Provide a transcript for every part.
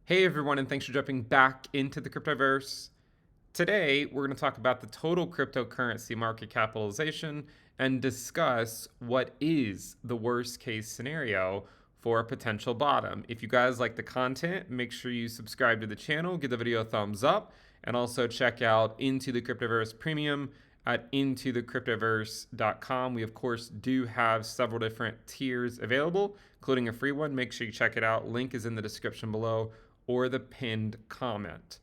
Hey everyone, and thanks for jumping back into the Cryptoverse. Today, we're going to talk about the total cryptocurrency market capitalization and discuss what is the worst case scenario for a potential bottom. If you guys like the content, make sure you subscribe to the channel, give the video a thumbs up, and also check out Into the Cryptoverse Premium at intothecryptoverse.com. We, of course, do have several different tiers available, including a free one. Make sure you check it out. Link is in the description below or the pinned comment.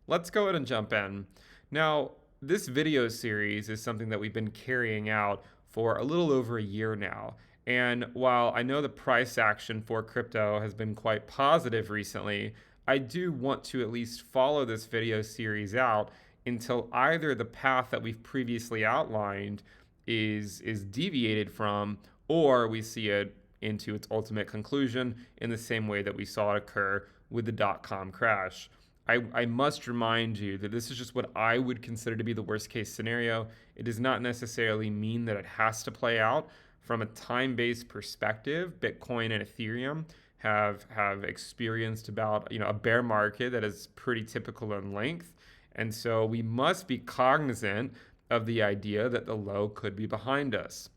Let's go ahead and jump in. Now, this video series is something that we've been carrying out for a little over a year now. And while I know the price action for crypto has been quite positive recently, I do want to at least follow this video series out until either the path that we've previously outlined is deviated from, or we see it into its ultimate conclusion in the same way that we saw it occur with the dot-com crash. I must remind you that this is just what I would consider to be the worst case scenario. It does not necessarily mean that it has to play out. From a time-based perspective, Bitcoin and Ethereum have experienced about a bear market that is pretty typical in length. And so we must be cognizant of the idea that the low could be behind us.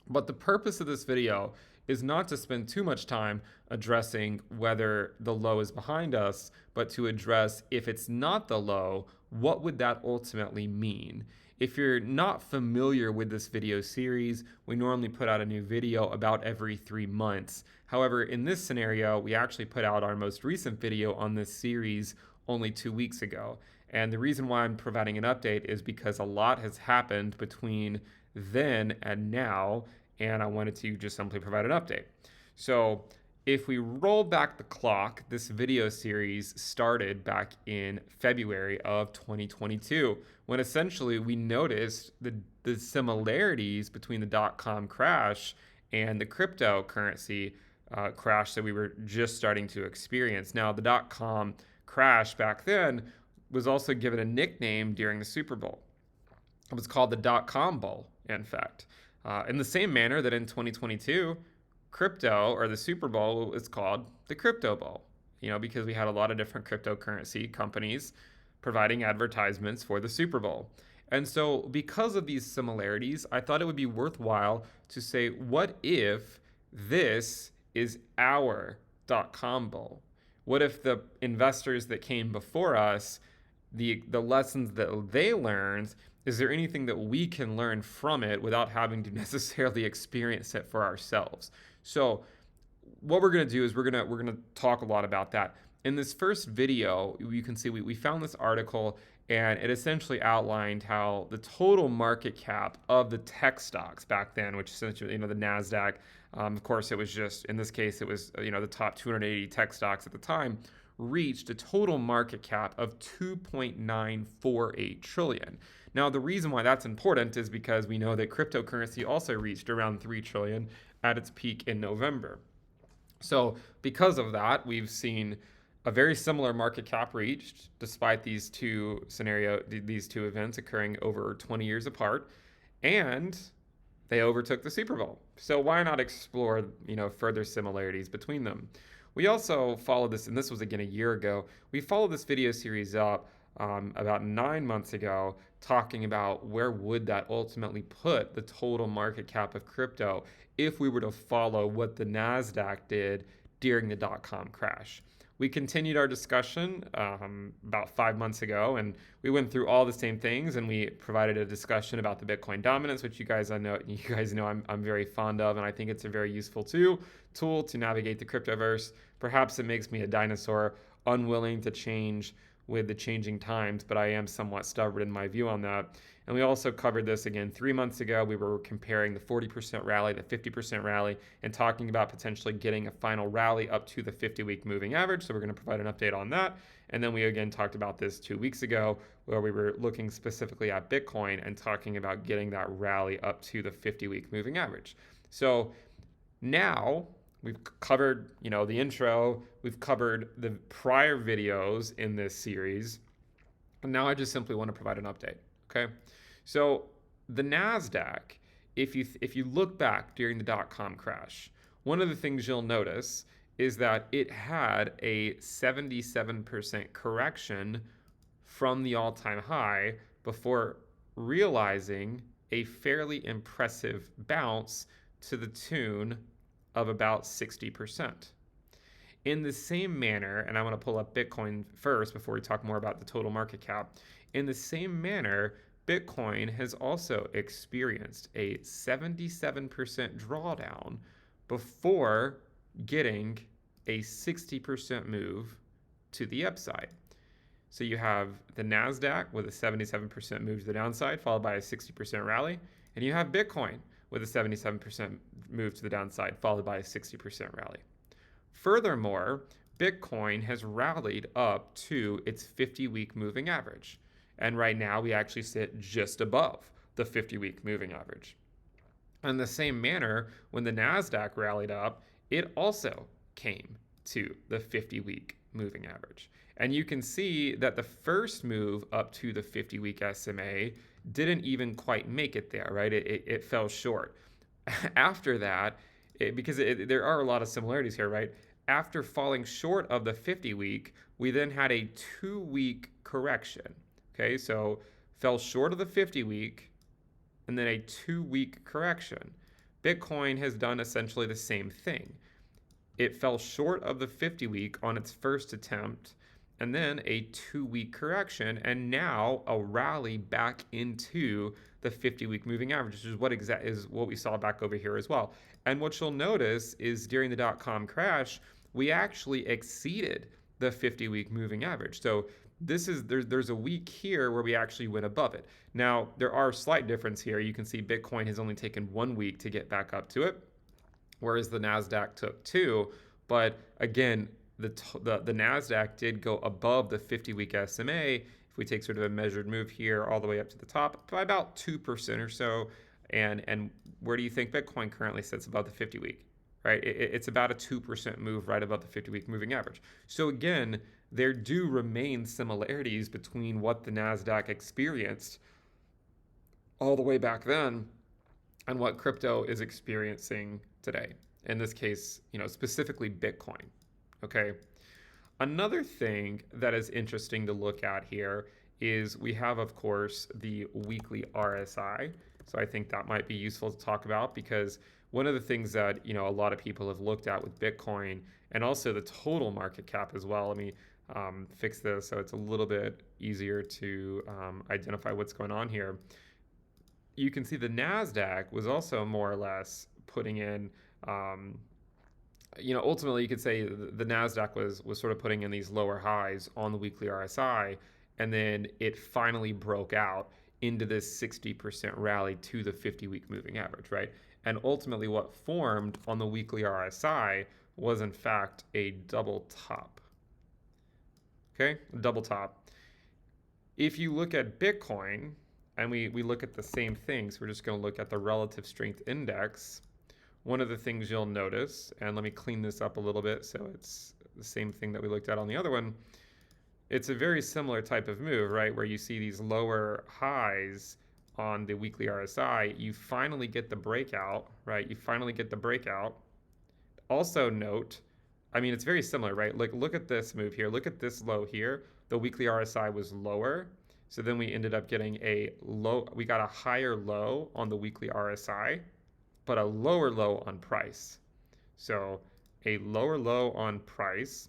But the purpose of this video is not to spend too much time addressing whether the low is behind us, but to address if it's not the low, what would that ultimately mean? If you're not familiar with this video series, we normally put out a new video about every 3 months. However, in this scenario, we actually put out our most recent video on this series only 2 weeks ago. And the reason why I'm providing an update is because a lot has happened between then and now, and I wanted to just simply provide an update. So if we roll back the clock, this video series started back in February of 2022, when essentially we noticed the similarities between the dot-com crash and the cryptocurrency crash that we were just starting to experience. Now, the dot-com crash back then was also given a nickname during the Super Bowl. It was called the dot-com bull, in fact. In the same manner that in 2022, crypto, or the Super Bowl, is called the Crypto Bowl, because we had a lot of different cryptocurrency companies providing advertisements for the Super Bowl. And so because of these similarities, I thought it would be worthwhile to say, what if this is our dot-com bull? What if the investors that came before us, the lessons that they learned, is there anything that we can learn from it without having to necessarily experience it for ourselves? So what we're going to do is we're going to talk a lot about that. In this first video, you can see we found this article, and it essentially outlined how the total market cap of the tech stocks back then, which essentially, the NASDAQ, of course, it was just, in this case, it was, the top 280 tech stocks at the time, reached a total market cap of 2.948 trillion. Now, the reason why that's important is because we know that cryptocurrency also reached around 3 trillion at its peak in November. So because of that, we've seen a very similar market cap reached despite these two events occurring over 20 years apart, and they overtook the Super Bowl. So why not explore, further similarities between them? We also followed this, and this was again a year ago. We followed this video series up about 9 months ago, talking about where would that ultimately put the total market cap of crypto if we were to follow what the NASDAQ did during the dot-com crash. We continued our discussion about 5 months ago, and we went through all the same things, and we provided a discussion about the Bitcoin dominance, which you guys know I'm very fond of, and I think it's a very useful tool to navigate the cryptoverse. Perhaps it makes me a dinosaur, unwilling to change with the changing times, but I am somewhat stubborn in my view on that. And we also covered this again 3 months ago. We were comparing the 40% rally, the 50% rally, and talking about potentially getting a final rally up to the 50-week moving average. So we're going to provide an update on that. And then we again talked about this 2 weeks ago, where we were looking specifically at Bitcoin and talking about getting that rally up to the 50-week moving average. So now we've covered, the intro, we've covered the prior videos in this series, and now I just simply want to provide an update, okay? So the NASDAQ, if you look back during the dot-com crash, one of the things you'll notice is that it had a 77% correction from the all-time high before realizing a fairly impressive bounce to the tune of about 60%. In the same manner, and I want to pull up Bitcoin first before we talk more about the total market cap. In the same manner, Bitcoin has also experienced a 77% drawdown before getting a 60% move to the upside. So you have the NASDAQ with a 77% move to the downside, followed by a 60% rally. And you have Bitcoin with a 77% move to the downside, followed by a 60% rally. Furthermore, Bitcoin has rallied up to its 50-week moving average. And right now, we actually sit just above the 50-week moving average. In the same manner, when the NASDAQ rallied up, it also came to the 50-week moving average. And you can see that the first move up to the 50-week SMA didn't even quite make it there, right? It fell short. After that, there are a lot of similarities here, right? After falling short of the 50-week, we then had a 2-week correction. Okay, so fell short of the 50-week and then a 2-week correction. Bitcoin has done essentially the same thing. It fell short of the 50-week on its first attempt, and then a 2-week correction, and now a rally back into the 50-week moving average, which is what we saw back over here as well. And what you'll notice is during the dot-com crash, we actually exceeded the 50-week moving average. So there's a week here where we actually went above it. Now, there are slight difference here. You can see Bitcoin has only taken 1 week to get back up to it, whereas the NASDAQ took 2. But again, the NASDAQ did go above the 50-week SMA. If we take sort of a measured move here all the way up to the top by about 2% or so. And where do you think Bitcoin currently sits above the 50-week? Right? It's about a 2% move right above the 50-week moving average. So again, there do remain similarities between what the NASDAQ experienced all the way back then and what crypto is experiencing today. In this case, specifically Bitcoin. Okay. Another thing that is interesting to look at here is we have, of course, the weekly RSI. So I think that might be useful to talk about because one of the things that, a lot of people have looked at with Bitcoin and also the total market cap as well. Let me fix this so it's a little bit easier to identify what's going on here. You can see the NASDAQ was also more or less putting in, ultimately you could say the NASDAQ was sort of putting in these lower highs on the weekly RSI, and then it finally broke out into this 60% rally to the 50-week moving average, right? And ultimately what formed on the weekly RSI was in fact a double top. Okay, double top. If you look at Bitcoin, and we look at the same things, we're just going to look at the relative strength index. One of the things you'll notice, and let me clean this up a little bit so it's the same thing that we looked at on the other one. It's a very similar type of move, right? Where you see these lower highs on the weekly RSI, you finally get the breakout, right? You finally get the breakout. Also note, it's very similar, right? Like, look at this move here. Look at this low here. The weekly RSI was lower. So then we ended up getting we got a higher low on the weekly RSI, but a lower low on price. So a lower low on price,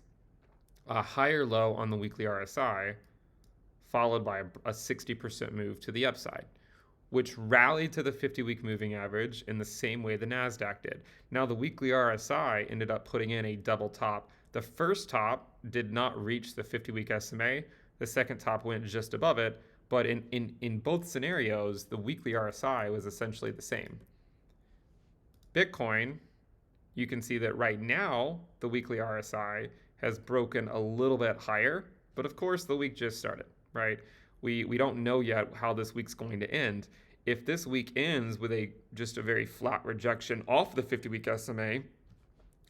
a higher low on the weekly RSI, followed by a 60% move to the upside, which rallied to the 50-week moving average in the same way the NASDAQ did. Now, the weekly RSI ended up putting in a double top. The first top did not reach the 50-week SMA. The second top went just above it. But in both scenarios, the weekly RSI was essentially the same. Bitcoin, you can see that right now, the weekly RSI has broken a little bit higher. But of course, the week just started, right? We don't know yet how this week's going to end. If this week ends with just a very flat rejection off the 50-week SMA,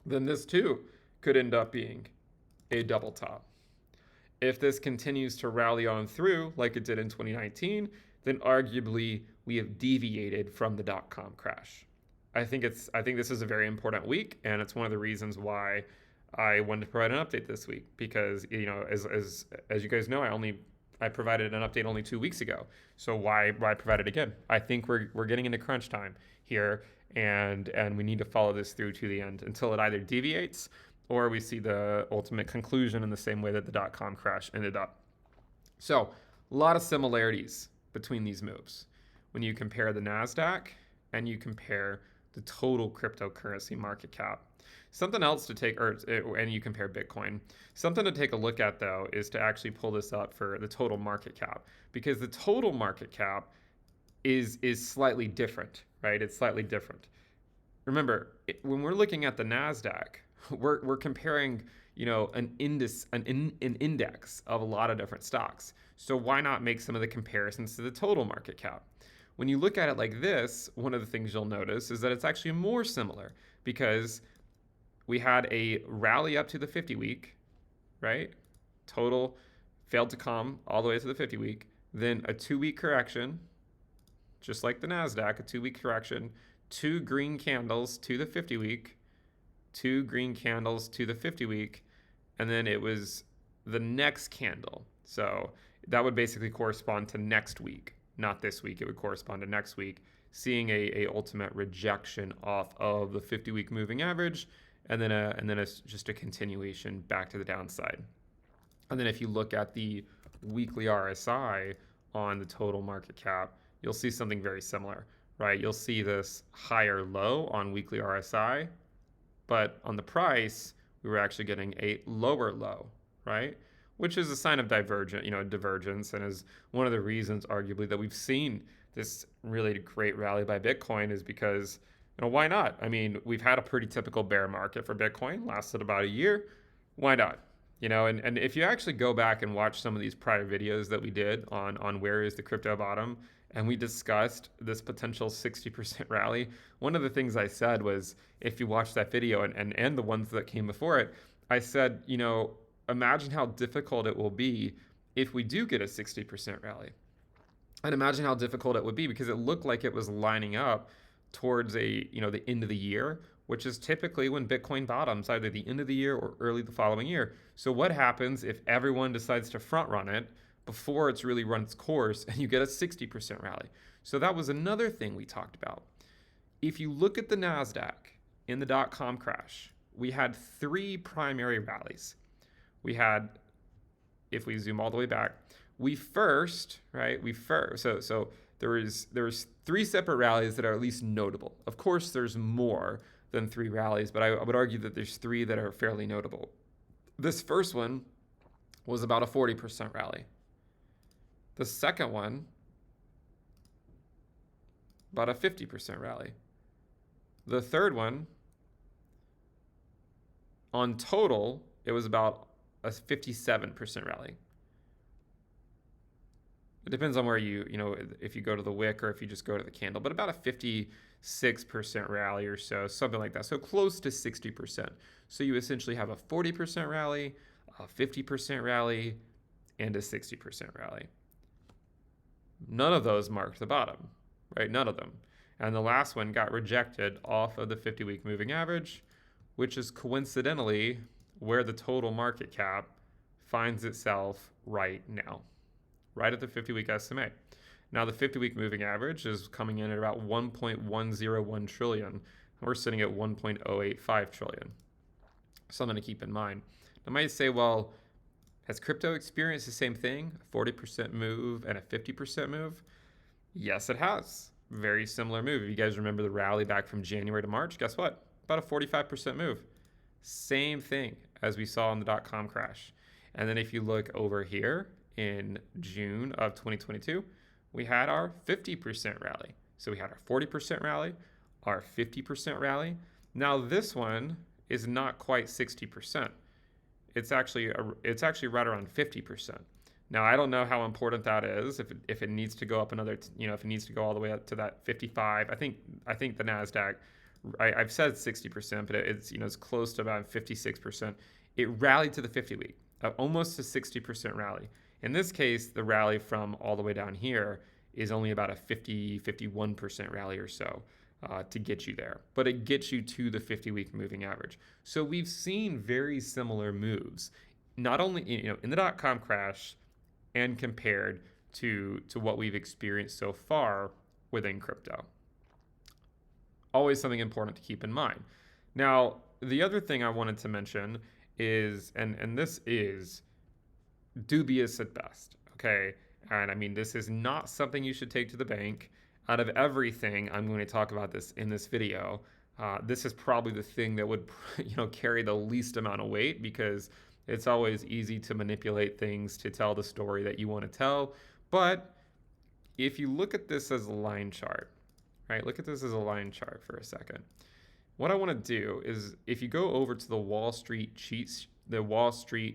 then this too could end up being a double top. If this continues to rally on through like it did in 2019, then arguably we have deviated from the dot-com crash. I think this is a very important week, and it's one of the reasons why I wanted to provide an update this week because, as you guys know, I provided an update only 2 weeks ago. So why provide it again? I think we're getting into crunch time here, and we need to follow this through to the end until it either deviates or we see the ultimate conclusion in the same way that the .com crash ended up. So a lot of similarities between these moves when you compare the NASDAQ and you compare the total cryptocurrency market cap. Something else to take, and you compare Bitcoin. Something to take a look at, though, is to actually pull this up for the total market cap, because the total market cap is slightly different, right? It's slightly different. Remember, when we're looking at the NASDAQ, we're comparing, an index of a lot of different stocks. So why not make some of the comparisons to the total market cap? When you look at it like this, one of the things you'll notice is that it's actually more similar, because we had a rally up to the 50-week, right? Total failed to come all the way to the 50-week. Then a 2-week correction, just like the NASDAQ, a 2-week correction, 2 green candles to the 50-week, 2 green candles to the 50-week, and then it was the next candle. So that would basically correspond to next week, not this week. It would correspond to next week, seeing a ultimate rejection off of the 50-week moving average, and then it's just a continuation back to the downside. And then if you look at the weekly RSI on the total market cap, you'll see something very similar, right? You'll see this higher low on weekly RSI, but on the price, we were actually getting a lower low, right? Which is a sign of divergence, and is one of the reasons, arguably, that we've seen this really great rally by Bitcoin, is because, why not? I mean, we've had a pretty typical bear market for Bitcoin, lasted about a year. Why not? And if you actually go back and watch some of these prior videos that we did on where is the crypto bottom, and we discussed this potential 60% rally, one of the things I said was, if you watch that video and the ones that came before it, I said, imagine how difficult it will be if we do get a 60% rally. And imagine how difficult it would be, because it looked like it was lining up towards the end of the year, which is typically when Bitcoin bottoms, either the end of the year or early the following year. So what happens if everyone decides to front run it before it's really run its course and you get a 60% rally? So that was another thing we talked about. If you look at the NASDAQ in the .com crash, we had 3 primary rallies. We had, if we zoom all the way back, so there was 3 separate rallies that are at least notable. Of course, there's more than 3 rallies, but I would argue that there's 3 that are fairly notable. This first one was about a 40% rally. The second one, about a 50% rally. The third one, on total, it was about a 57% rally. It depends on where if you go to the wick or if you just go to the candle, but about a 56% rally or so, something like that. So close to 60%. So you essentially have a 40% rally, a 50% rally, and a 60% rally. None of those marked the bottom, right? None of them. And the last one got rejected off of the 50-week moving average, which is coincidentally where the total market cap finds itself right now, right at the 50-week SMA. Now, the 50-week moving average is coming in at about 1.101 trillion. We're sitting at 1.085 trillion. Something to keep in mind. I might say, well, has crypto experienced the same thing, a 40% move and a 50% move? Yes, it has. Very similar move. If you guys remember the rally back from January to March, guess what? About a 45% move. Same thing as we saw in the .com crash. And then if you look over here in June of 2022, we had our 50% rally. So we had our 40% rally, our 50% rally. Now this one is not quite 60%. It's actually right around 50%. Now I don't know how important that is. If it needs to go up another, if it needs to go all the way up to that 55. I think the NASDAQ, I've said 60%, but it's close to about 56%. It rallied to the 50-week, almost a 60% rally. In this case, the rally from all the way down here is only about a 51% rally or so. to get you there, but it gets you to the 50-week moving average. So we've seen very similar moves, not only in the dot-com crash and compared to what we've experienced so far within crypto. Always something important to keep in mind. Now, the other thing I wanted to mention is, and this is dubious at best, okay? And I mean, this is not something you should take to the bank. Out of everything I'm going to talk about this in this video, this is probably the thing that would carry the least amount of weight, because it's always easy to manipulate things to tell the story that you want to tell. But if you look at this as a line chart, right? Look at this as a line chart for a second. What I want to do is, if you go over to the Wall Street cheat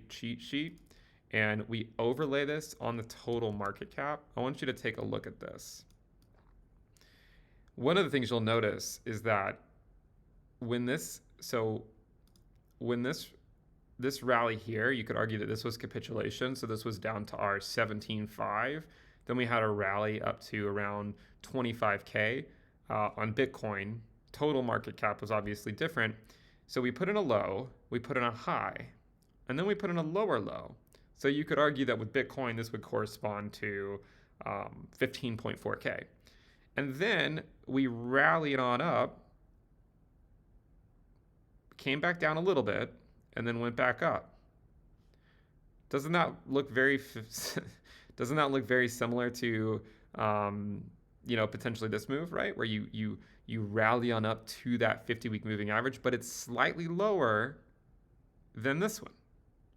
sheet, and we overlay this on the total market cap, I want you to take a look at this. One of the things you'll notice is that when this rally here, you could argue that this was capitulation. So this was down to our 17.5. Then we had a rally up to around 25K on Bitcoin. Total market cap was obviously different. So we put in a low, we put in a high, and then we put in a lower low. So you could argue that with Bitcoin, this would correspond to 15.4K. And then we rallied on up, came back down a little bit, and then went back up. Doesn't that look very similar to potentially this move, right? Where you rally on up to that 50-week moving average, but it's slightly lower than this one,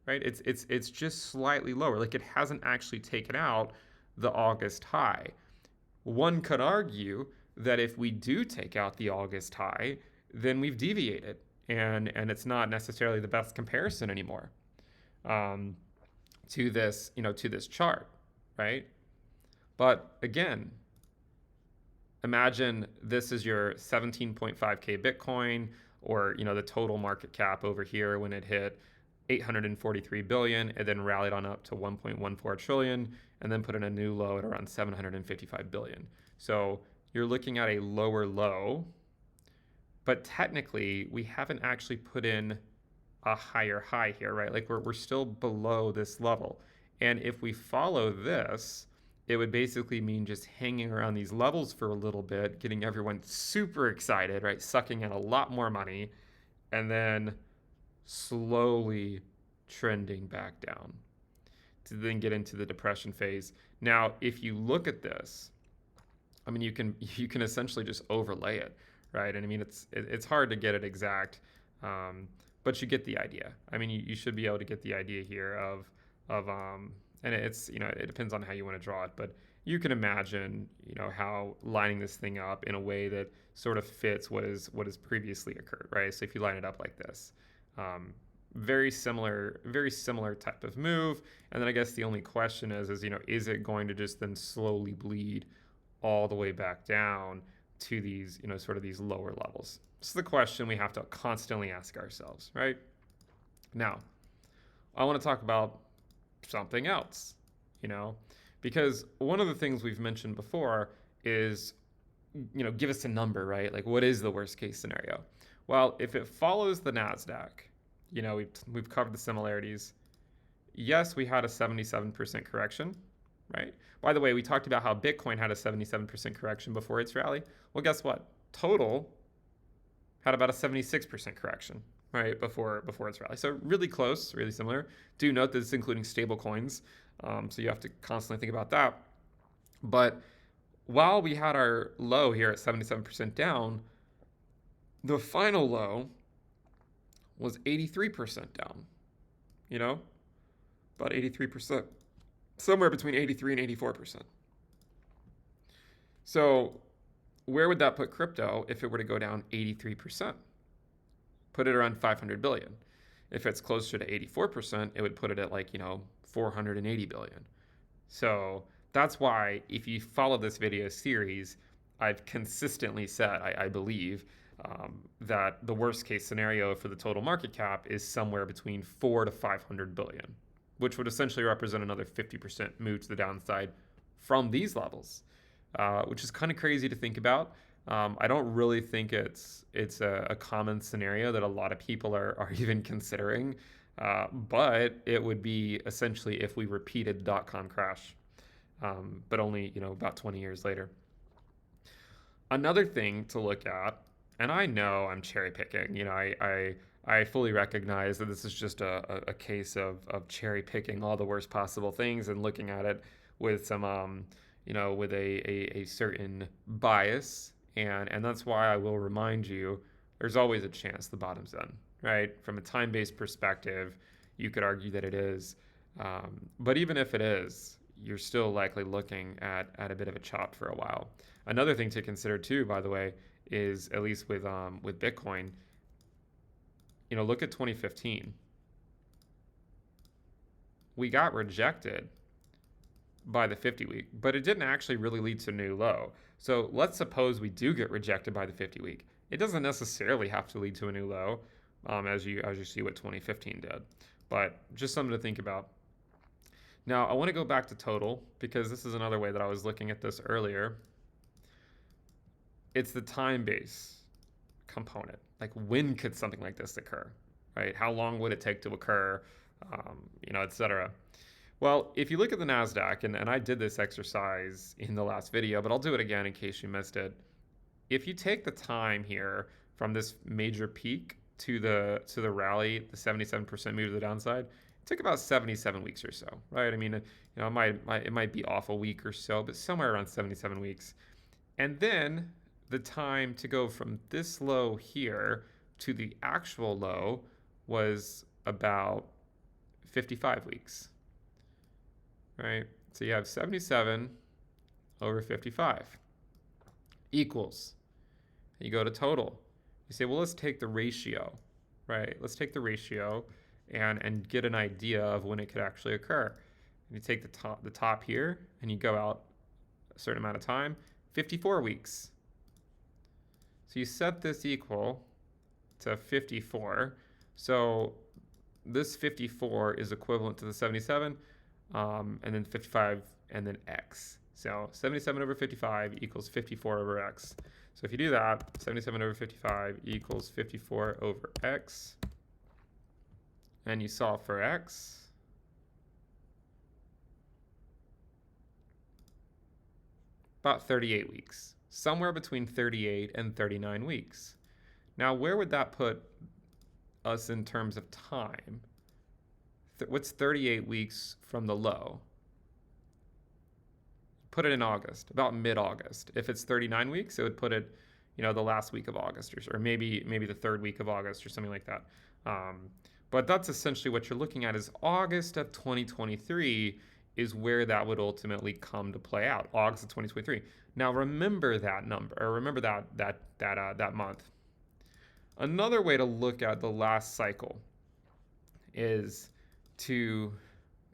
right? It's just slightly lower. Like, it hasn't actually taken out the August high. One could argue that if we do take out the August high, then we've deviated, and it's not necessarily the best comparison anymore to this chart, right? But again, imagine this is your 17.5K Bitcoin, or the total market cap over here when it hit 843 billion, and then rallied on up to 1.14 trillion, and then put in a new low at around 755 billion. So you're looking at a lower low, but technically we haven't actually put in a higher high here, right? Like, we're still below this level. And if we follow this, it would basically mean just hanging around these levels for a little bit, getting everyone super excited, right? Sucking in a lot more money, and then slowly trending back down to then get into the depression phase. Now, if you look at this, I mean, you can essentially just overlay it, right? And I mean, it's hard to get it exact, but you get the idea. I mean, you should be able to get the idea here of and it's, it depends on how you want to draw it, but you can imagine, how lining this thing up in a way that sort of fits what has previously occurred, right? So if you line it up like this, very similar type of move. And then I guess the only question is is it going to just then slowly bleed all the way back down to these, sort of these lower levels? This is the question we have to constantly ask ourselves, right? Now, I want to talk about something else, because one of the things we've mentioned before is, give us a number, right? Like, what is the worst case scenario? Well, if it follows the NASDAQ, we've covered the similarities. Yes, we had a 77% correction, right? By the way, we talked about how Bitcoin had a 77% correction before its rally. Well, guess what? Total had about a 76% correction, right, before its rally. So really close, really similar. Do note that it's including stable coins, so you have to constantly think about that. But while we had our low here at 77% down, the final low was 83% down, about 83%, somewhere between 83 and 84%. So where would that put crypto if it were to go down 83%? Put it around 500 billion. If it's closer to 84%, it would put it at 480 billion. So that's why, if you follow this video series, I've consistently said, I believe, that the worst case scenario for the total market cap is somewhere between 4 to 500 billion, which would essentially represent another 50% move to the downside from these levels, which is kind of crazy to think about. I don't really think it's a common scenario that a lot of people are even considering, but it would be essentially if we repeated the dot-com crash, but only about 20 years later. Another thing to look at, and I know I'm cherry picking, I fully recognize that this is just a case of cherry picking all the worst possible things and looking at it with some, with a certain bias. And that's why I will remind you there's always a chance the bottom's in, right? From a time based perspective, you could argue that it is. But even if it is, you're still likely looking at a bit of a chop for a while. Another thing to consider too, by the way, is at least with Bitcoin, look at 2015. We got rejected by the 50 week, but it didn't actually really lead to a new low. So let's suppose we do get rejected by the 50 week. It doesn't necessarily have to lead to a new low, as you see what 2015 did. But just something to think about. Now, I want to go back to total because this is another way that I was looking at this earlier. It's the time base component. Like, when could something like this occur, right? How long would it take to occur, et cetera. Well, if you look at the NASDAQ, and I did this exercise in the last video, but I'll do it again in case you missed it. If you take the time here from this major peak to the rally, the 77% move to the downside, it took about 77 weeks or so, right? I mean, it might be off a week or so, but somewhere around 77 weeks. And then the time to go from this low here to the actual low was about 55 weeks, right? So you have 77 over 55 equals, you go to total. You say, well, let's take the ratio, right? Let's take the ratio and get an idea of when it could actually occur. You take the top here and you go out a certain amount of time, 54 weeks. So you set this equal to 54. So this 54 is equivalent to the 77, and then 55, and then x. So 77 over 55 equals 54 over x. So if you do that, 77 over 55 equals 54 over x, and you solve for x, about 38 weeks. Somewhere between 38 and 39 weeks. Now, where would that put us in terms of time? What's 38 weeks from the low? Put it in August, about mid-August. If it's 39 weeks, it would put it, the last week of August, or maybe the third week of August, or something like that. But that's essentially what you're looking at. Is August of 2023 is where that would ultimately come to play out. August of 2023. Now remember that number, or remember that month. Another way to look at the last cycle is to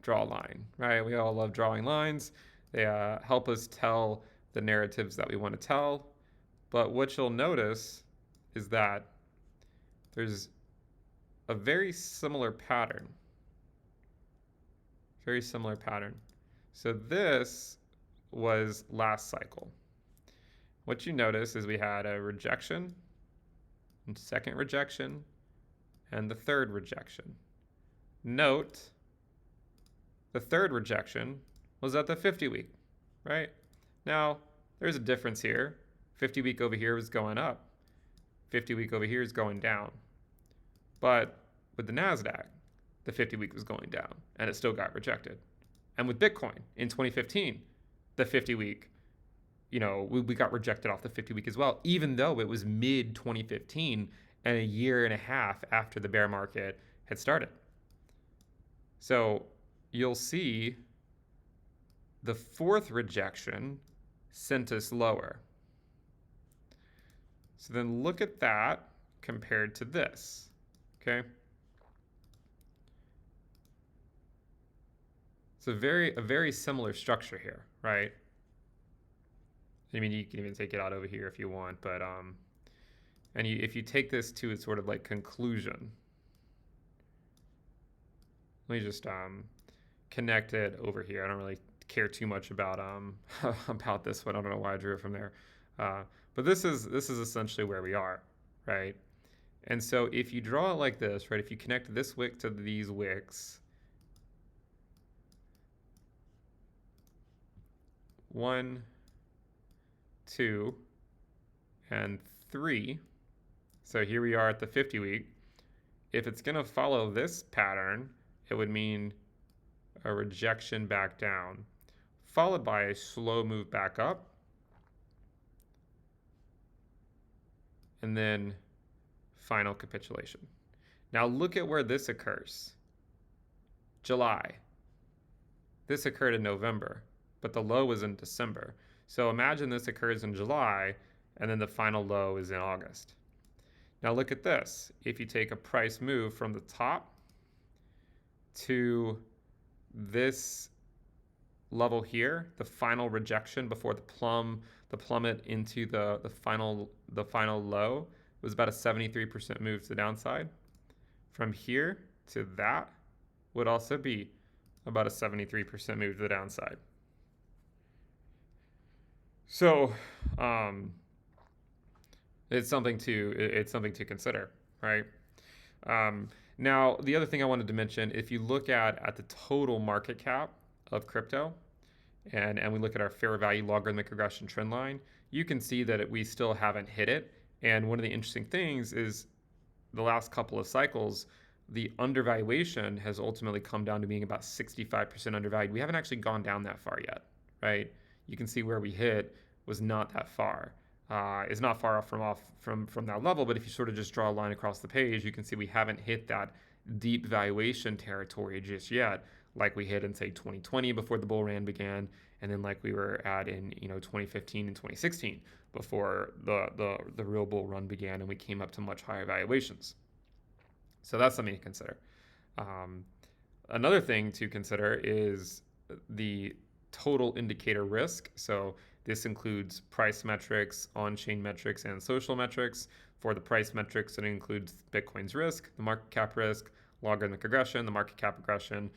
draw a line, right? We all love drawing lines. They help us tell the narratives that we want to tell. But what you'll notice is that there's a very similar pattern. Very similar pattern. So this was last cycle. What you notice is we had a rejection, and second rejection, and the third rejection. Note, the third rejection was at the 50 week, right? Now, there's a difference here. 50 week over here was going up. 50 week over here is going down. But with the NASDAQ, the 50 week was going down, and it still got rejected. And with Bitcoin in 2015, the 50 week, we got rejected off the 50 week as well, even though it was mid 2015 and a year and a half after the bear market had started. So you'll see the fourth rejection sent us lower. So then look at that compared to this, okay? It's a very similar structure here, right? I mean, you can even take it out over here if you want, but if you take this to its sort of like conclusion, let me just connect it over here. I don't really care too much about about this one. I don't know why I drew it from there. Uh, but this is essentially where we are, right? And so if you draw it like this, right, if you connect this wick to these wicks, 1, 2, and 3. So here we are at the 50 week. If it's going to follow this pattern, it would mean a rejection back down, followed by a slow move back up, and then final capitulation. Now look at where this occurs. July. This occurred in November, but the low was in December. So imagine this occurs in July, and then the final low is in August. Now look at this. If you take a price move from the top to this level here, the final rejection before the plummet into the final low, was about a 73% move to the downside. From here to that would also be about a 73% move to the downside. So it's something to consider, right? Now, the other thing I wanted to mention, if you look at the total market cap of crypto, and we look at our fair value logarithmic regression trend line, you can see that we still haven't hit it. And one of the interesting things is the last couple of cycles, the undervaluation has ultimately come down to being about 65% undervalued. We haven't actually gone down that far yet, right? You can see where we hit was not that far. Is not far off from that level, but if you sort of just draw a line across the page, you can see we haven't hit that deep valuation territory just yet, like we hit in say 2020 before the bull run began, and then like we were at in 2015 and 2016 before the real bull run began, and we came up to much higher valuations. So that's something to consider. Another thing to consider is the total indicator risk. So this includes price metrics, on-chain metrics, and social metrics. For the price metrics, it includes Bitcoin's risk, the market cap risk, logarithmic regression, the market cap regression,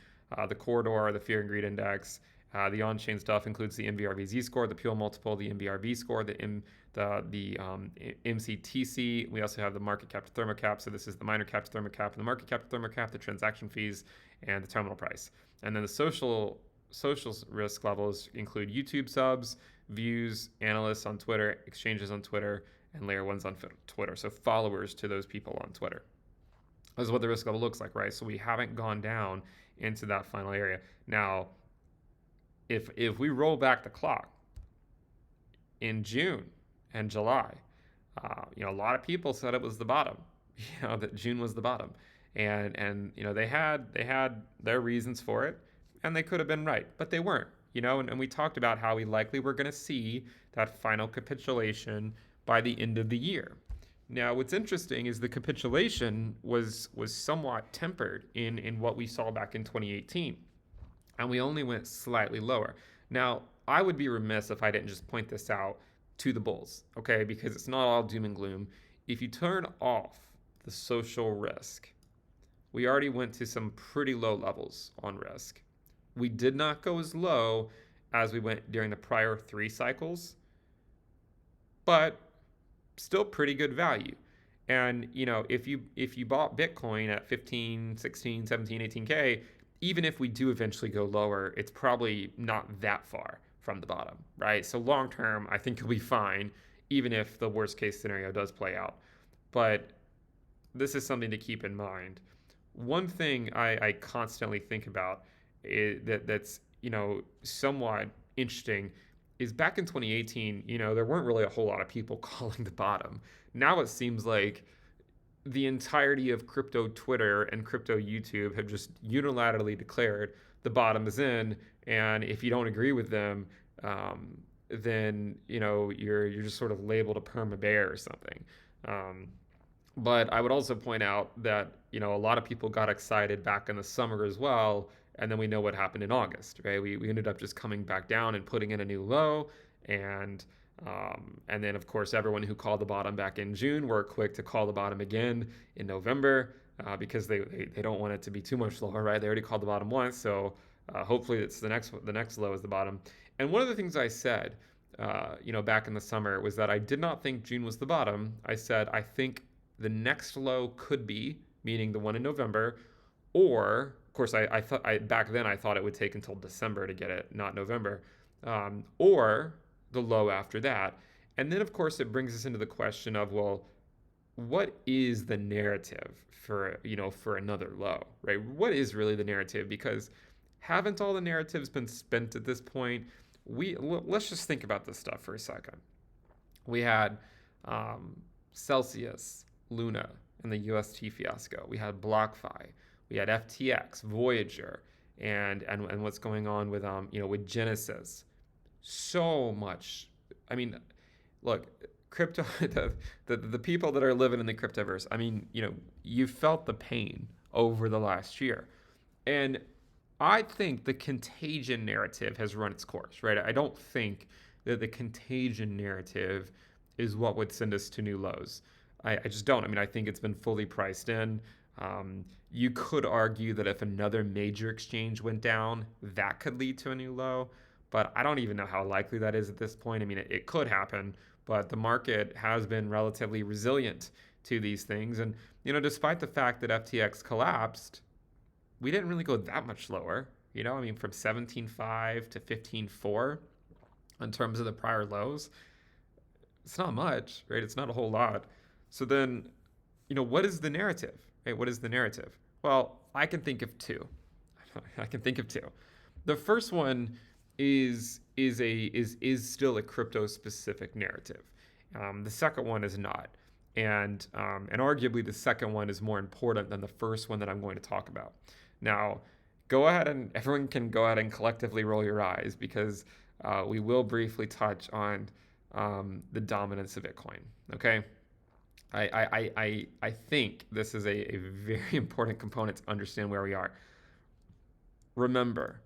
the corridor, the fear and greed index. The on-chain stuff includes the MVRV Z-score, the Peel multiple, the MVRV score, the MCTC. We also have the market cap to thermocap. So this is the minor cap to thermocap and the market cap to thermocap, the transaction fees, and the terminal price. And then the social risk levels include YouTube subs, views, analysts on Twitter, exchanges on Twitter, and layer ones on Twitter. So followers to those people on Twitter. This is what the risk level looks like, right? So we haven't gone down into that final area. Now, if we roll back the clock in June and July, a lot of people said it was the bottom, that June was the bottom, and they had their reasons for it, and they could have been right, but they weren't. And we talked about how we likely were going to see that final capitulation by the end of the year. Now, what's interesting is the capitulation was somewhat tempered in what we saw back in 2018, and we only went slightly lower. Now, I would be remiss if I didn't just point this out to the bulls, okay? Because it's not all doom and gloom. If you turn off the social risk, we already went to some pretty low levels on risk. We did not go as low as we went during the prior 3 cycles, but still pretty good value. And if you bought Bitcoin at 15, 16, 17, 18K, even if we do eventually go lower, it's probably not that far from the bottom, right? So long term, I think you'll be fine, even if the worst case scenario does play out. But this is something to keep in mind. One thing I constantly think about that's somewhat interesting is back in 2018, there weren't really a whole lot of people calling the bottom. Now it seems like the entirety of crypto Twitter and crypto YouTube have just unilaterally declared the bottom is in, and if you don't agree with them, then you're just sort of labeled a perma bear or something. But I would also point out that a lot of people got excited back in the summer as well, and then we know what happened in August, right? We ended up just coming back down and putting in a new low, and then of course everyone who called the bottom back in June were quick to call the bottom again in November because they don't want it to be too much lower, right? They already called the bottom once, so hopefully it's the next low is the bottom. And one of the things I said back in the summer was that I did not think June was the bottom. I said, I think the next low could be, meaning the one in November, or of course, I thought back then I thought it would take until December to get it, not November, or the low after that. And then, of course, it brings us into the question of, well, what is the narrative for another low, right? What is really the narrative? Because haven't all the narratives been spent at this point? Let's just think about this stuff for a second. We had Celsius, Luna, and the UST fiasco. We had BlockFi. We had FTX, Voyager, and what's going on with with Genesis. So much. I mean, look, crypto. The people that are living in the cryptoverse. I mean, you felt the pain over the last year, and I think the contagion narrative has run its course, right? I don't think that the contagion narrative is what would send us to new lows. I just don't. I mean, I think it's been fully priced in. You could argue that if another major exchange went down, that could lead to a new low, but I don't even know how likely that is at this point. I mean, it could happen, but the market has been relatively resilient to these things. And, despite the fact that FTX collapsed, we didn't really go that much lower. I mean, from 17.5 to 15.4 in terms of the prior lows. It's not much, right? It's not a whole lot. So then, what is the narrative? Right? What is the narrative? Well, I can think of two. The first one is still a crypto specific narrative. The second one is not. And arguably the second one is more important than the first one that I'm going to talk about. Now, everyone can go ahead and collectively roll your eyes, because we will briefly touch on the dominance of Bitcoin. Okay. I think this is a very important component to understand where we are. Remember,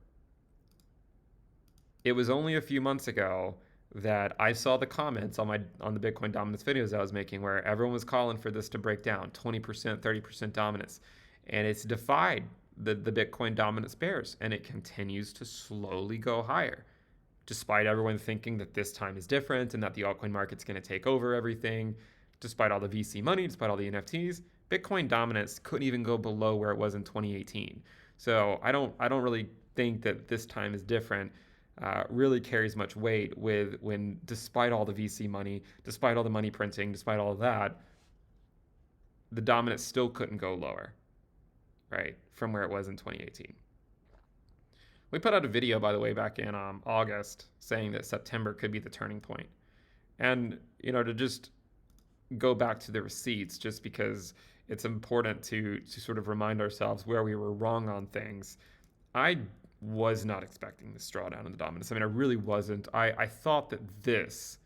it was only a few months ago that I saw the comments on the Bitcoin dominance videos I was making, where everyone was calling for this to break down 20%, 30% dominance, and it's defied the Bitcoin dominance bears, and it continues to slowly go higher, despite everyone thinking that this time is different and that the altcoin market's going to take over everything. Despite all the VC money, despite all the NFTs, Bitcoin dominance couldn't even go below where it was in 2018. So I don't really think that this time is different. Really carries much weight when despite all the VC money, despite all the money printing, despite all of that, the dominance still couldn't go lower, right, from where it was in 2018. We put out a video, by the way, back in August, saying that September could be the turning point. And, to just go back to the receipts, just because it's important to sort of remind ourselves where we were wrong on things. I was not expecting this drawdown in the dominance. I mean, I really wasn't. I thought that this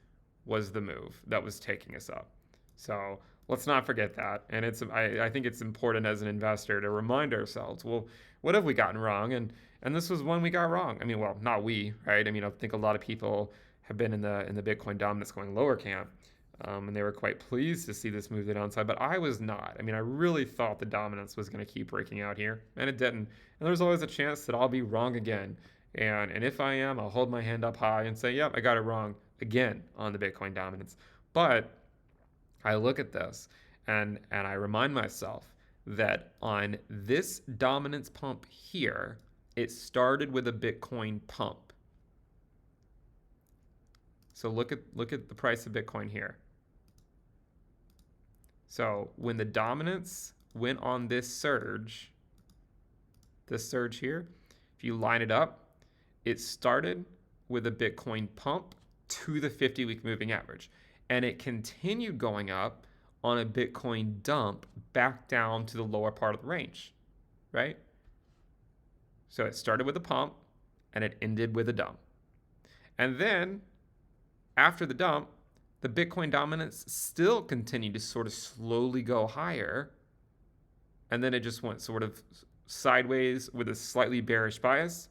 was the move that was taking us up. So let's not forget that. And I think it's important as an investor to remind ourselves, well, what have we gotten wrong? And this was one we got wrong. I mean, well, not we, right? I mean, I think a lot of people have been in the Bitcoin dominance going lower camp. And they were quite pleased to see this move to the downside, but I was not. I mean, I really thought the dominance was going to keep breaking out here, and it didn't. And there's always a chance that I'll be wrong again. And if I am, I'll hold my hand up high and say, yep, I got it wrong again on the Bitcoin dominance. But I look at this and I remind myself that on this dominance pump here, it started with a Bitcoin pump. So look at the price of Bitcoin here. So when the dominance went on this surge here, if you line it up, it started with a Bitcoin pump to the 50-week moving average. And it continued going up on a Bitcoin dump back down to the lower part of the range, right? So it started with a pump and it ended with a dump. And then after the dump, the Bitcoin dominance still continued to sort of slowly go higher. And then it just went sort of sideways with a slightly bearish bias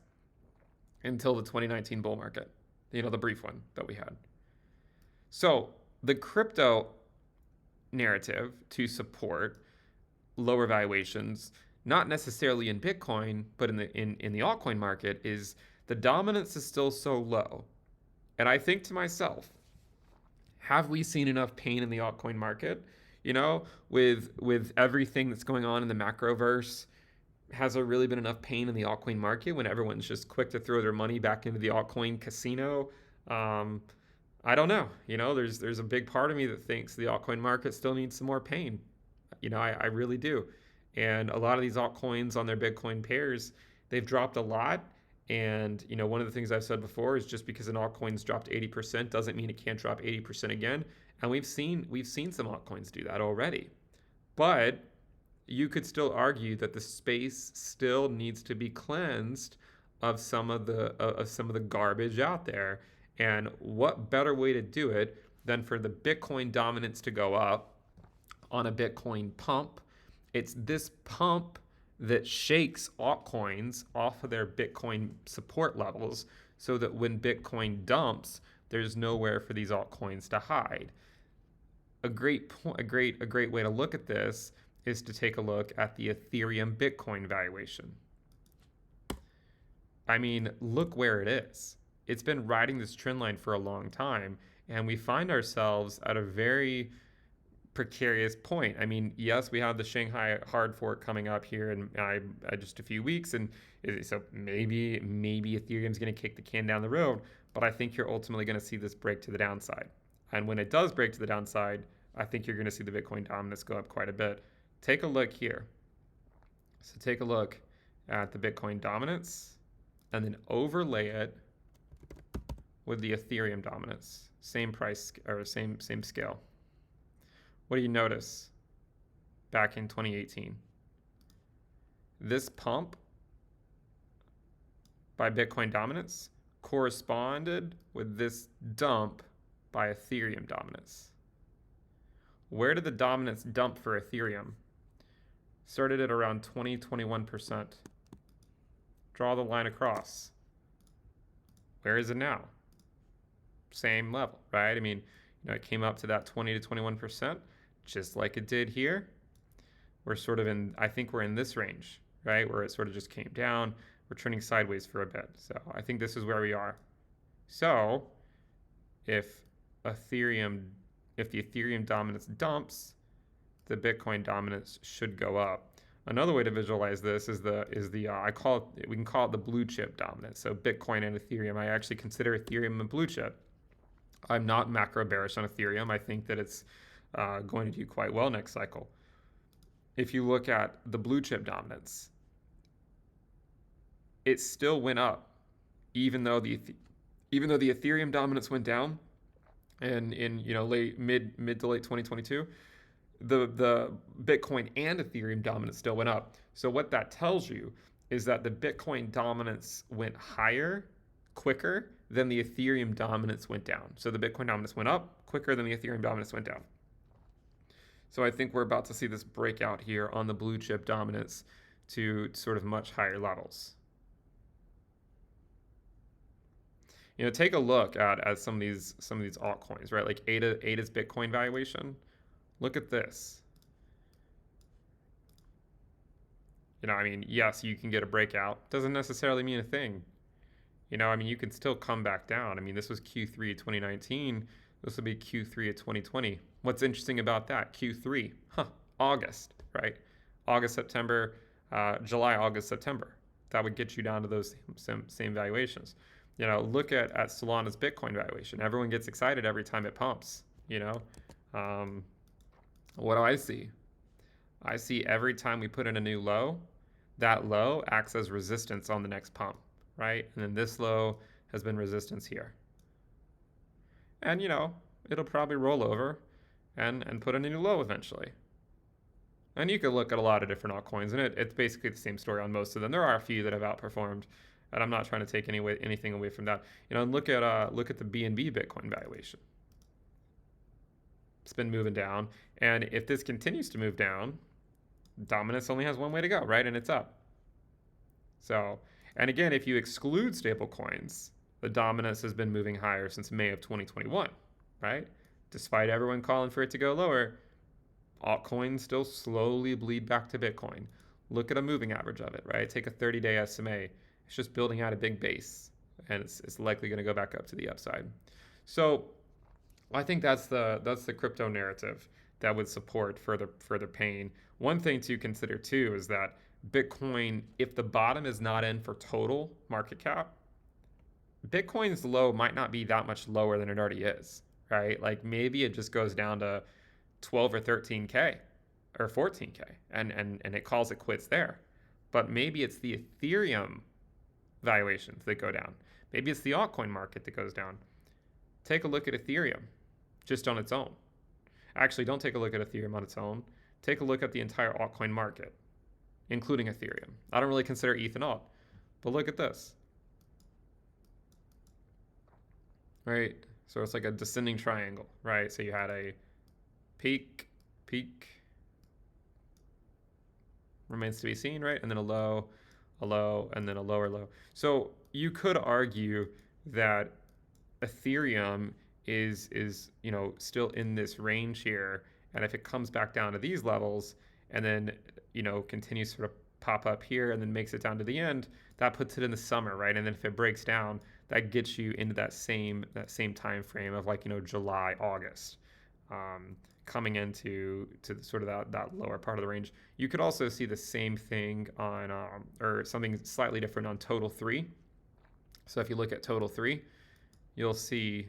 until the 2019 bull market, the brief one that we had. So the crypto narrative to support lower valuations, not necessarily in Bitcoin, but in the altcoin market, is the dominance is still so low. And I think to myself, have we seen enough pain in the altcoin market? You know, with everything that's going on in the macroverse, has there really been enough pain in the altcoin market when everyone's just quick to throw their money back into the altcoin casino? Um, I don't know. You know, there's a big part of me that thinks the altcoin market still needs some more pain. You know, I really do. And a lot of these altcoins on their Bitcoin pairs, they've dropped a lot. And, you know, one of the things I've said before is just because an altcoin's dropped 80% doesn't mean it can't drop 80% again. And we've seen some altcoins do that already. But you could still argue that the space still needs to be cleansed of some of the garbage out there. And what better way to do it than for the Bitcoin dominance to go up on a Bitcoin pump? It's this pump that shakes altcoins off of their Bitcoin support levels so that when Bitcoin dumps, there's nowhere for these altcoins to hide. A great way to look at this is to take a look at the Ethereum Bitcoin valuation. I mean, look where it is. It's been riding this trend line for a long time, and we find ourselves at a very precarious point. I mean, yes, we have the Shanghai hard fork coming up here in just a few weeks, and so maybe Ethereum's going to kick the can down the road. But I think you're ultimately going to see this break to the downside, and when it does break to the downside, I think you're going to see the Bitcoin dominance go up quite a bit. Take a look here. So take a look at the Bitcoin dominance, and then overlay it with the Ethereum dominance, same price or same scale. What do you notice back in 2018? This pump by Bitcoin dominance corresponded with this dump by Ethereum dominance. Where did the dominance dump for Ethereum? Started at around 20-21%. Draw the line across. Where is it now? Same level, right? I mean, you know, it came up to that 20 to 21%, just like it did here. We're sort of in, I think we're in this range, right? Where it sort of just came down. We're turning sideways for a bit. So I think this is where we are. So if the Ethereum dominance dumps, the Bitcoin dominance should go up. Another way to visualize this is we can call it the blue chip dominance. So Bitcoin and Ethereum. I actually consider Ethereum a blue chip. I'm not macro bearish on Ethereum. I think that it's going to do quite well next cycle. If you look at the blue chip dominance, it still went up, even though the Ethereum dominance went down, and in mid to late 2022. The Bitcoin and Ethereum dominance still went up. So what that tells you is that the Bitcoin dominance went higher quicker than the Ethereum dominance went down. So the Bitcoin dominance went up quicker than the Ethereum dominance went down. So I think we're about to see this breakout here on the blue chip dominance to sort of much higher levels. You know, take a look at some of these altcoins, right? Like ADA's Bitcoin valuation. Look at this. You know, I mean, yes, you can get a breakout. Doesn't necessarily mean a thing. You know, I mean, you can still come back down. I mean, this was Q3 of 2019. This will be Q3 of 2020. What's interesting about that? Q3, August, right? August, September, July, August, September. That would get you down to those same valuations. You know, look at Solana's Bitcoin valuation. Everyone gets excited every time it pumps, you know. What do I see? I see every time we put in a new low, that low acts as resistance on the next pump, right? And then this low has been resistance here. And, you know, it'll probably roll over and put in a new low eventually. And you could look at a lot of different altcoins, and it's basically the same story on most of them. There are a few that have outperformed, and I'm not trying to take anything away from that. You know, and look at the BNB Bitcoin valuation. It's been moving down, and if this continues to move down, dominance only has one way to go, right? And it's up. So, and again, if you exclude stable coins, the dominance has been moving higher since May of 2021, right? Despite everyone calling for it to go lower, altcoins still slowly bleed back to Bitcoin. Look at a moving average of it, right? Take a 30-day SMA. It's just building out a big base. and it's likely going to go back up to the upside. So I think that's the crypto narrative that would support further pain. One thing to consider too is that Bitcoin, if the bottom is not in for total market cap, Bitcoin's low might not be that much lower than it already is, right? Like maybe it just goes down to 12 or 13K or 14K and it calls it quits there. But maybe it's the Ethereum valuations that go down. Maybe it's the altcoin market that goes down. Take a look at Ethereum just on its own. Actually, don't take a look at Ethereum on its own. Take a look at the entire altcoin market, including Ethereum. I don't really consider ETH an alt, but look at this. Right? So it's like a descending triangle, right? So you had a peak, remains to be seen, right? And then a low, and then a lower low. So you could argue that Ethereum is still in this range here, and if it comes back down to these levels and then continues to sort of pop up here and then makes it down to the end, that puts it in the summer, right? And then if it breaks down, that gets you into that same time frame of like July, August, coming into sort of that lower part of the range. You could also see the same thing on or something slightly different on total 3. So if you look at total 3, you'll see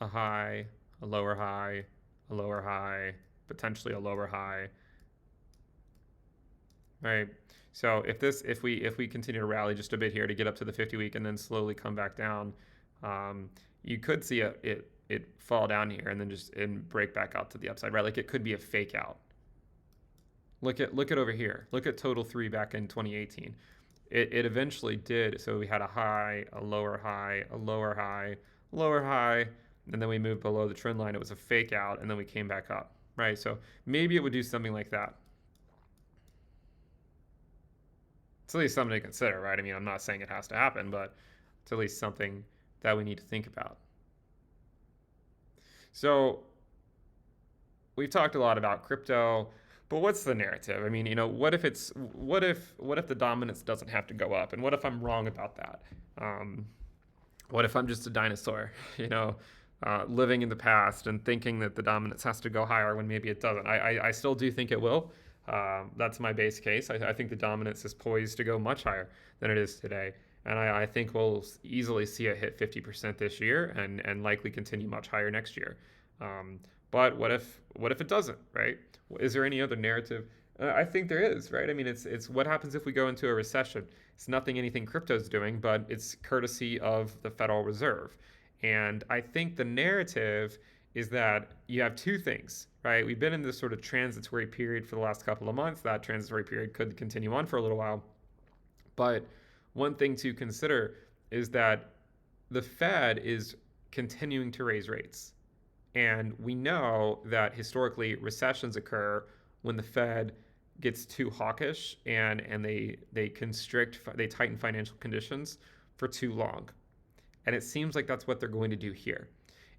a high, a lower high, a lower high, potentially a lower high. Right. So if we continue to rally just a bit here to get up to the 50-week and then slowly come back down, you could see it fall down here and then and break back out to the upside, right? Like it could be a fake out. Look at over here. Look at total 3 back in 2018. It eventually did. So we had a high, a lower high, a lower high, lower high, and then we moved below the trend line. It was a fake out, and then we came back up, right? So maybe it would do something like that. It's at least something to consider, right? I mean, I'm not saying it has to happen, but it's at least something that we need to think about. So we've talked a lot about crypto, but what's the narrative? I mean, what if the dominance doesn't have to go up, and what if I'm wrong about that? What if I'm just a dinosaur, living in the past and thinking that the dominance has to go higher when maybe it doesn't? I still do think it will. That's my base case. I think the dominance is poised to go much higher than it is today. And I think we'll easily see it hit 50% this year and likely continue much higher next year. But what if it doesn't, right? Is there any other narrative? I think there is, right? I mean, it's what happens if we go into a recession. It's nothing anything crypto's doing, but it's courtesy of the Federal Reserve. And I think the narrative is that you have two things, right? We've been in this sort of transitory period for the last couple of months. That transitory period could continue on for a little while. But one thing to consider is that the Fed is continuing to raise rates. And we know that historically recessions occur when the Fed gets too hawkish and they tighten financial conditions for too long. And it seems like that's what they're going to do here.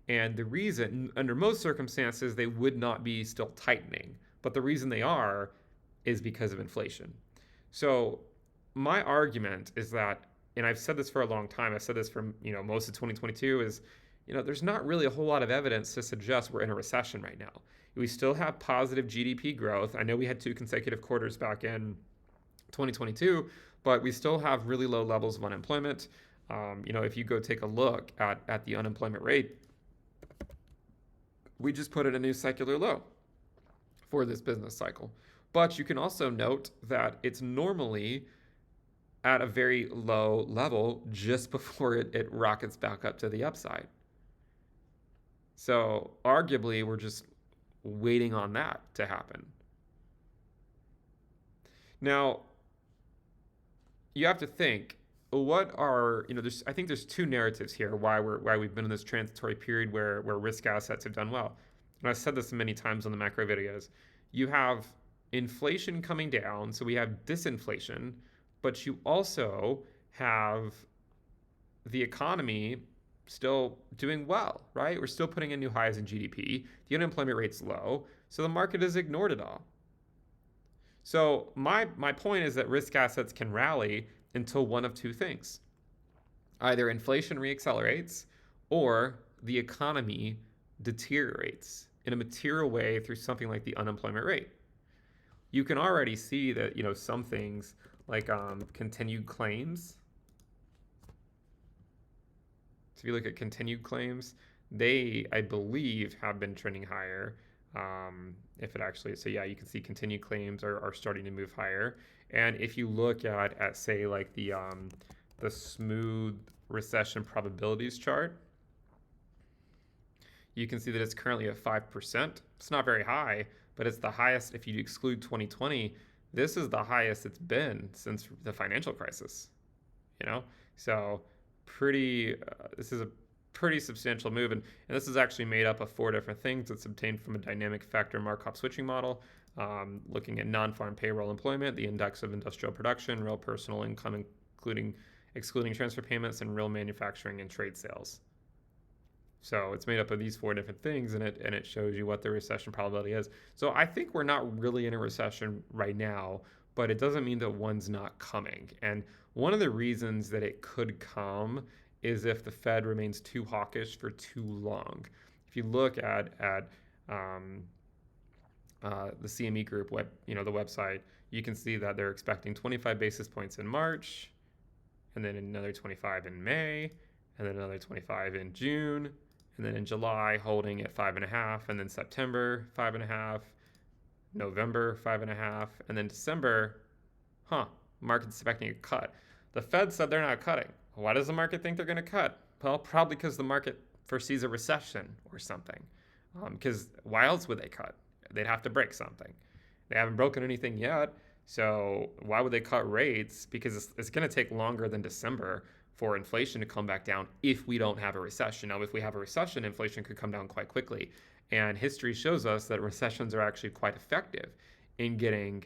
And the reason, under most circumstances, they would not be still tightening. But the reason they are is because of inflation. So my argument is that, and I've said this for a long time, I've said this for most of 2022, is there's not really a whole lot of evidence to suggest we're in a recession right now. We still have positive GDP growth. I know we had 2 consecutive quarters back in 2022, but we still have really low levels of unemployment. If you go take a look at the unemployment rate, we just put in a new secular low for this business cycle. But you can also note that it's normally at a very low level just before it rockets back up to the upside. So arguably, we're just waiting on that to happen. Now, you have to think, I think there's 2 narratives here why we've been in this transitory period where risk assets have done well. And I've said this many times on the macro videos. You have inflation coming down, so we have disinflation, but you also have the economy still doing well, right? We're still putting in new highs in GDP. The unemployment rate's low, so the market has ignored it all. So my point is that risk assets can rally until one of two things. Either inflation reaccelerates or the economy deteriorates in a material way through something like the unemployment rate. You can already see that, some things like continued claims. So if you look at continued claims, they, I believe, have been trending higher. If it actually, so yeah, you can see continued claims are starting to move higher. And if you look at say like the smooth recession probabilities chart, you can see that it's currently at 5%. It's not very high, but it's the highest if you exclude 2020. This is the highest it's been since the financial crisis. So this is a pretty substantial move, and this is actually made up of 4 different things. It's obtained from a dynamic factor Markov switching model, looking at non-farm payroll employment, the index of industrial production, real personal income, excluding transfer payments, and real manufacturing and trade sales. So it's made up of these 4 different things, and it shows you what the recession probability is. So I think we're not really in a recession right now, but it doesn't mean that one's not coming. And one of the reasons that it could come is if the Fed remains too hawkish for too long. If you look at the CME Group the website, you can see that they're expecting 25 basis points in March, and then another 25 in May, and then another 25 in June, and then in July holding at 5.5, and then September 5.5, November 5.5, and then December, market's expecting a cut. The Fed said they're not cutting. Why does the market think they're going to cut? Well, probably because the market foresees a recession or something. Because why else would they cut? They'd have to break something. They haven't broken anything yet, so why would they cut rates? Because it's going to take longer than December for inflation to come back down if we don't have a recession. Now, if we have a recession, inflation could come down quite quickly. And history shows us that recessions are actually quite effective in getting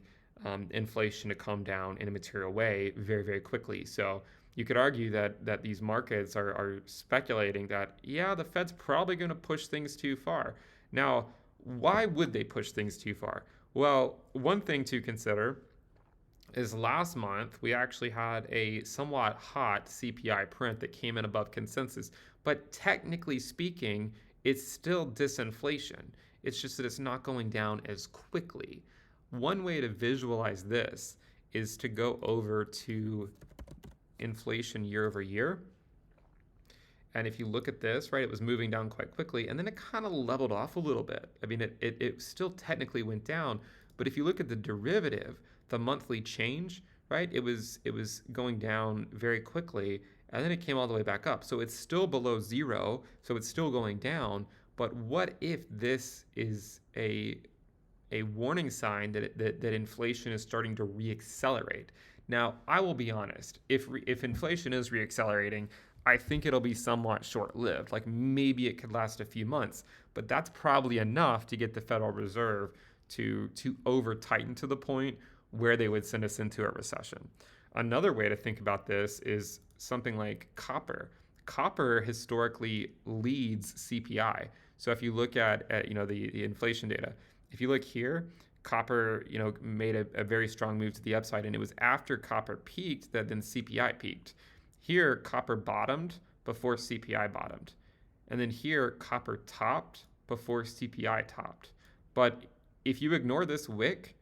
inflation to come down in a material way very, very quickly. So you could argue that these markets are speculating that, the Fed's probably going to push things too far. Now, why would they push things too far? Well, one thing to consider is last month we actually had a somewhat hot CPI print that came in above consensus. But technically speaking, it's still disinflation. It's just that it's not going down as quickly. One way to visualize this is to go over to inflation year over year. And if you look at this, right, it was moving down quite quickly, and then it kind of leveled off a little bit. I mean, it still technically went down, but if you look at the derivative, the monthly change, right, it was going down very quickly, and then it came all the way back up. So it's still below zero, so it's still going down. But what if this is a warning sign that inflation is starting to reaccelerate? Now, I will be honest, if inflation is reaccelerating, I think it'll be somewhat short-lived. Like maybe it could last a few months, but that's probably enough to get the Federal Reserve to over-tighten to the point where they would send us into a recession. Another way to think about this is something like copper. Copper historically leads CPI. So if you look at the inflation data, if you look here, copper made a very strong move to the upside, and it was after copper peaked that then CPI peaked. Here, copper bottomed before CPI bottomed. And then here, copper topped before CPI topped. But if you ignore this wick,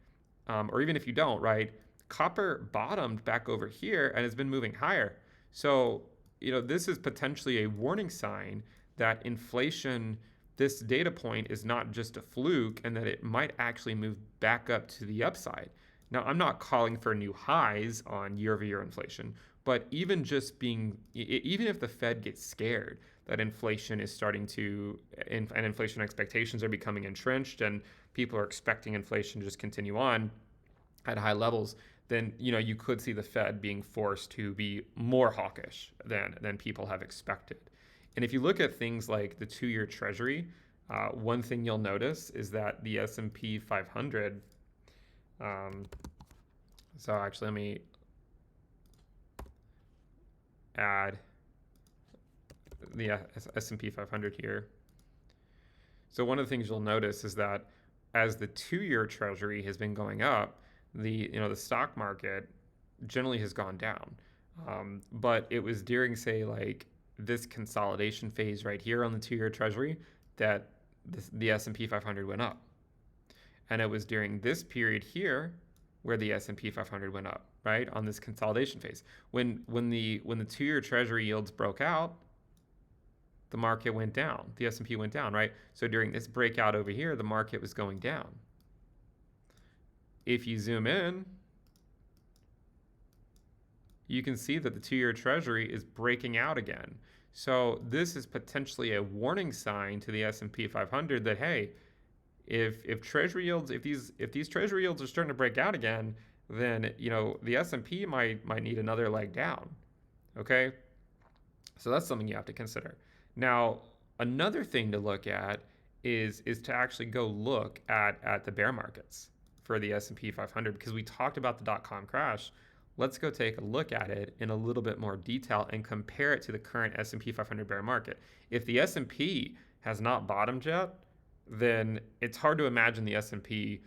or even if you don't, right, copper bottomed back over here and has been moving higher. So, this is potentially a warning sign that inflation, this data point, is not just a fluke and that it might actually move back up to the upside. Now, I'm not calling for new highs on year-over-year inflation, but even if the Fed gets scared that inflation is starting to, and inflation expectations are becoming entrenched and people are expecting inflation to just continue on at high levels, then you could see the Fed being forced to be more hawkish than people have expected. And if you look at things like the 2-year Treasury, one thing you'll notice is that the S&P 500. So actually, let me add the S&P 500 here. So one of the things you'll notice is that as the 2-year Treasury has been going up, the stock market generally has gone down. But it was during, say, like this consolidation phase right here on the 2-year Treasury that the S&P 500 went up. And it was during this period here where the S&P 500 went up, right, on this consolidation phase. When the 2-year Treasury yields broke out, the market went down. The S&P went down, right? So during this breakout over here, the market was going down. If you zoom in, you can see that the 2-year Treasury is breaking out again. So this is potentially a warning sign to the S&P 500 that, hey, if Treasury yields, if these Treasury yields are starting to break out again, then the S&P might need another leg down. Okay, so that's something you have to consider. Now, another thing to look at is to actually go look at the bear markets for the S&P 500, because we talked about the dot-com crash. Let's go take a look at it in a little bit more detail and compare it to the current S&P 500 bear market. If the S&P has not bottomed yet, then it's hard to imagine the S&P,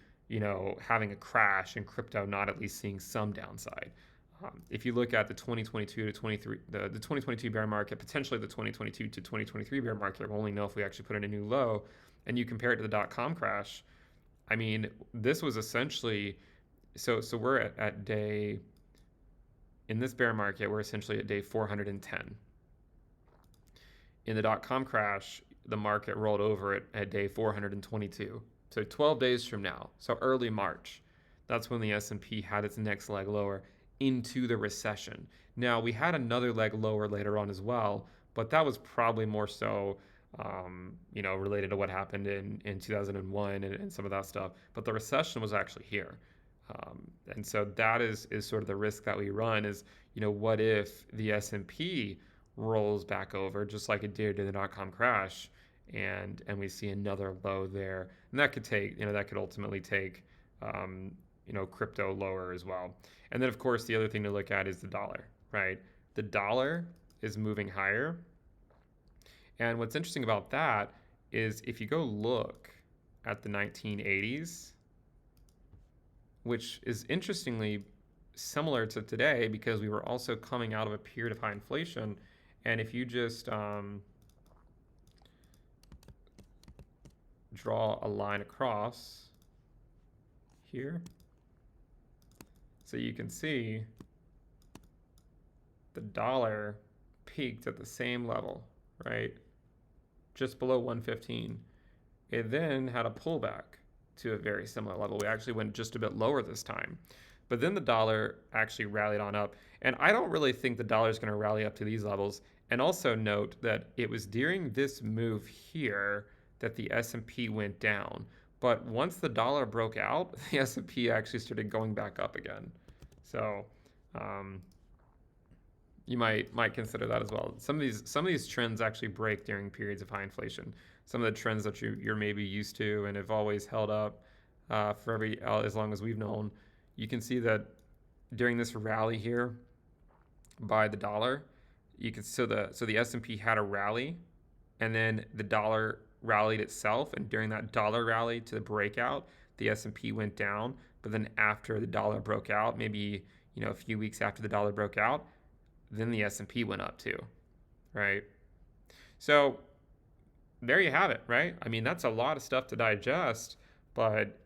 having a crash and crypto not at least seeing some downside. If you look at the 2022 to 23, the 2022 bear market, potentially the 2022 to 2023 bear market, we'll only know if we actually put in a new low, and you compare it to the dot-com crash. I mean, this was essentially, so we're at day, in this bear market, we're essentially at day 410. In the dot-com crash, the market rolled over at day 422. So 12 days from now, so early March, that's when the S&P had its next leg lower into the recession. Now, we had another leg lower later on as well, but that was probably more so, related to what happened in 2001 and some of that stuff. But the recession was actually here. And so that is sort of the risk that we run is, what if the S&P rolls back over just like it did in the dot-com crash, and we see another low there, and that could ultimately take crypto lower as well. And then of course the other thing to look at is the dollar, right? The dollar is moving higher, and what's interesting about that is if you go look at the 1980s, which is interestingly similar to today because we were also coming out of a period of high inflation. And if you just draw a line across here, so you can see the dollar peaked at the same level, right? Just below 115. It then had a pullback to a very similar level. We actually went just a bit lower this time. But then the dollar actually rallied on up. And I don't really think the dollar is going to rally up to these levels. And also note that it was during this move here that the S&P went down. But once the dollar broke out, the S&P actually started going back up again. So you might consider that as well. Some of these trends actually break during periods of high inflation. Some of the trends that you're maybe used to and have always held up for as long as we've known. You can see that during this rally here by the dollar, so the S&P had a rally, and then the dollar rallied itself, and during that dollar rally to the breakout, the S&P went down. But then after the dollar broke out, maybe a few weeks after the dollar broke out, then the S&P went up too, right? So there you have it, right? I mean, that's a lot of stuff to digest, but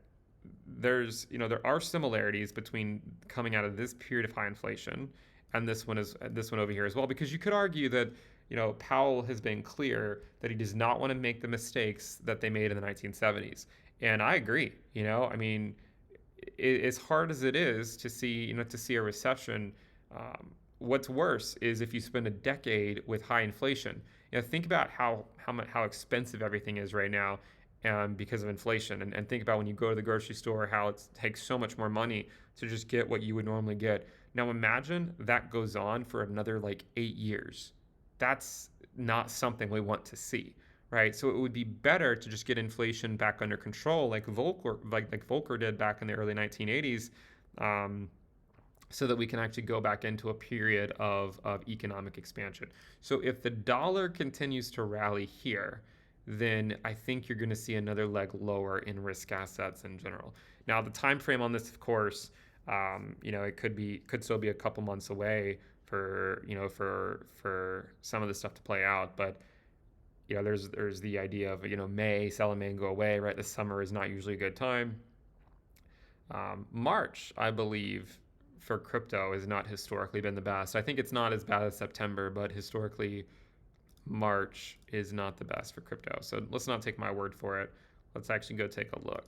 there are similarities between coming out of this period of high inflation and this one over here as well, because you could argue that Powell has been clear that he does not want to make the mistakes that they made in the 1970s, and I agree. I mean, as hard as it is to see a recession, what's worse is if you spend a decade with high inflation. Think about how expensive everything is right now because of inflation. And think about when you go to the grocery store, how it takes so much more money to just get what you would normally get. Now imagine that goes on for another 8 years. That's not something we want to see, right? So it would be better to just get inflation back under control, like Volcker did back in the early 1980s, so that we can actually go back into a period of economic expansion. So if the dollar continues to rally here, then I think you're going to see another leg lower in risk assets in general. Now, the time frame on this, of course, it could still be a couple months away for some of this stuff to play out. But there's the idea of May, sell in May and go away, right? The summer is not usually a good time. March, I believe, for crypto has not historically been the best. I think it's not as bad as September, but historically, March is not the best for crypto. So let's not take my word for it. Let's actually go take a look.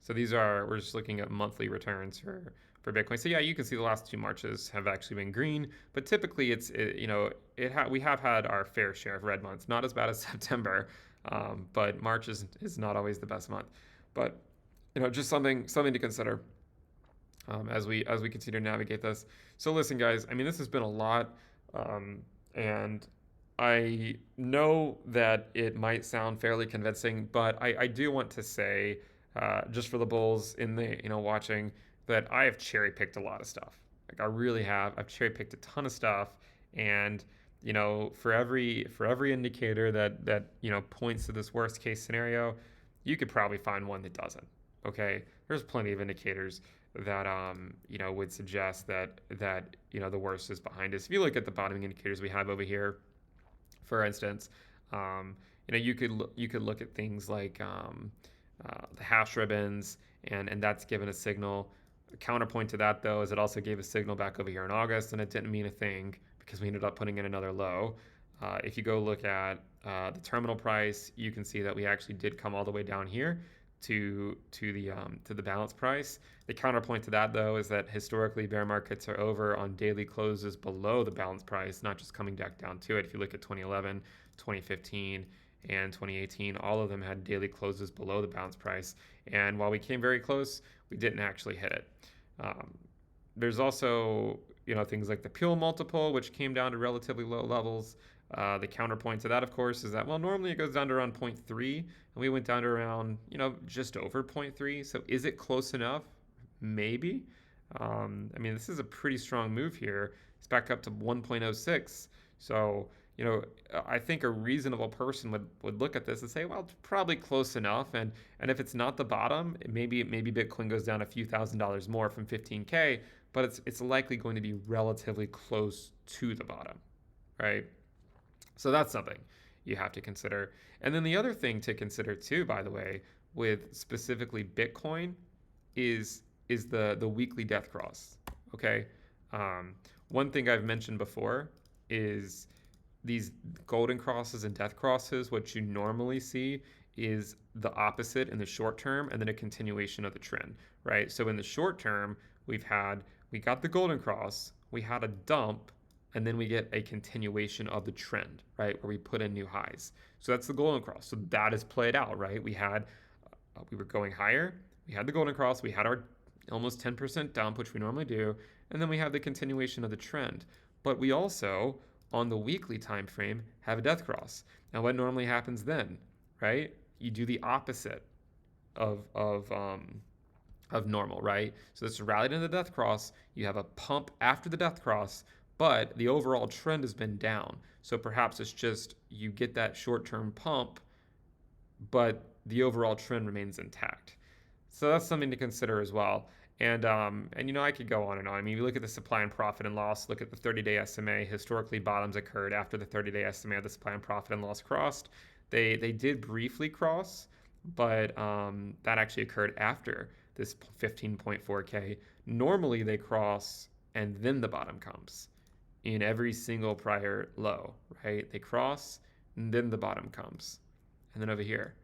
So we're just looking at monthly returns for Bitcoin. So yeah, you can see the last 2 Marches have actually been green, but typically we have had our fair share of red months. Not as bad as September, but March is not always the best month. But just something to consider as we continue to navigate this. So listen, guys. I mean, this has been a lot, and I know that it might sound fairly convincing, but I do want to say, just for the bulls in the watching, that I have cherry picked a lot of stuff. Like I really have. I've cherry picked a ton of stuff, and for every indicator that points to this worst case scenario, you could probably find one that doesn't. Okay, there's plenty of indicators that would suggest that the worst is behind us. If you look at the bottoming indicators we have over here, for instance, you could look at things like the hash ribbons, and that's given a signal. A counterpoint to that, though, is it also gave a signal back over here in August, and it didn't mean a thing because we ended up putting in another low. If you go look at the terminal price, you can see that we actually did come all the way down here to the balance price. The counterpoint to that, though, is that historically bear markets are over on daily closes below the balance price, not just coming back down to it. If you look at 2011, 2015, and 2018, all of them had daily closes below the balance price. And while we came very close, we didn't actually hit it. There's also things like the Peel multiple, which came down to relatively low levels. The counterpoint to that, of course, is that, well, normally it goes down to around 0.3, and we went down to around, just over 0.3. So is it close enough? Maybe. I mean, this is a pretty strong move here. It's back up to 1.06. So, I think a reasonable person would look at this and say, well, it's probably close enough. And if it's not the bottom, maybe Bitcoin goes down a few $1,000s more from 15K, but it's likely going to be relatively close to the bottom, right? So that's something you have to consider. And then the other thing to consider too, by the way, with specifically Bitcoin is the weekly death cross. Okay. One thing I've mentioned before is these golden crosses and death crosses. What you normally see is the opposite in the short term and then a continuation of the trend, right? So in the short term, we got the golden cross, we had a dump, and then we get a continuation of the trend, right? Where we put in new highs. So that's the golden cross. So that is played out, right? We were going higher. We had the golden cross. We had our almost 10% dump, which we normally do. And then we have the continuation of the trend. But we also, on the weekly time frame, have a death cross. Now, what normally happens then, right? You do the opposite of normal, right? So this rallied into the death cross. You have a pump after the death cross, but the overall trend has been down. So perhaps it's just you get that short-term pump, but the overall trend remains intact. So that's something to consider as well. And I could go on and on. I mean, you look at the supply and profit and loss, look at the 30-day SMA. Historically, bottoms occurred after the 30-day SMA of the supply and profit and loss crossed. They did briefly cross, but that actually occurred after this 15.4K. Normally, they cross and then the bottom comes in every single prior low, right? They cross and then the bottom comes. And then over here,